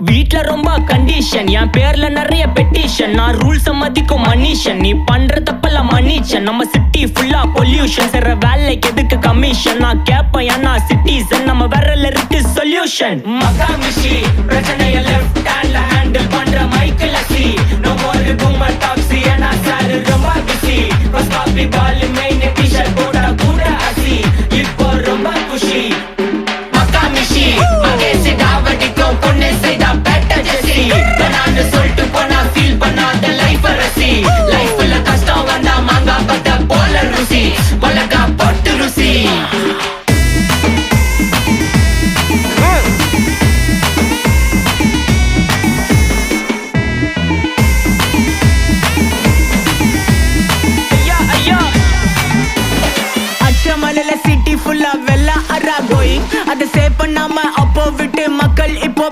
வீட்ல ரொம்ப கண்டிஷன், என் பேர்ல நிறைய பெட்டிஷன். நான் ரூல்ஸ் மதிக்கும் மனுஷன், நீ பண்ற தப்பெல்லாம் மன்னிச்சன். நம்ம சிட்டி ஃபுல்லா பொல்யூஷன், செய்ற வேலைக்கு எதுக்கு கமிஷன்? நான் கேப்பேன் ஏன்னா சிட்டிசன், நம்ம விரல்ல இருக்கு சொல்யூஷன். மகாமிஷி பிரச்சனைய லெஃப்ட் ஹேண்ட்ல ஹேண்டில் பண்ற மைக்கேல் அசி. நோ மோர் பூமர் டாக்ஸி, ஏன்னா சார் ரொம்ப பிஸி. ஃபர்ஸ்ட் காப்பி பால் மெயின் டி-ஷர்ட் போட்டா கூட அசி. இப்போ ரொம்ப குஷி மகாமிஷி. மகேஷ் டாவடிக்கும் பொண்ணு செய்தா பெட்டர் ஜெசி. நான் சொல்லிட்டு போனா ஃபீல் பண்ணாத லைஃப் ரசி. லைஃப்ல கஷ்டம் வந்தா மாங்கா பத்த போல ருசி. மிளகா போட்டு ருசி. அச்சமலையில சிட்டி ஃபுல்லா வெள்ளா அரா கோயிங். அதை சேவ் பண்ணாம அப்போ விட்டு மக்கள் இப்போ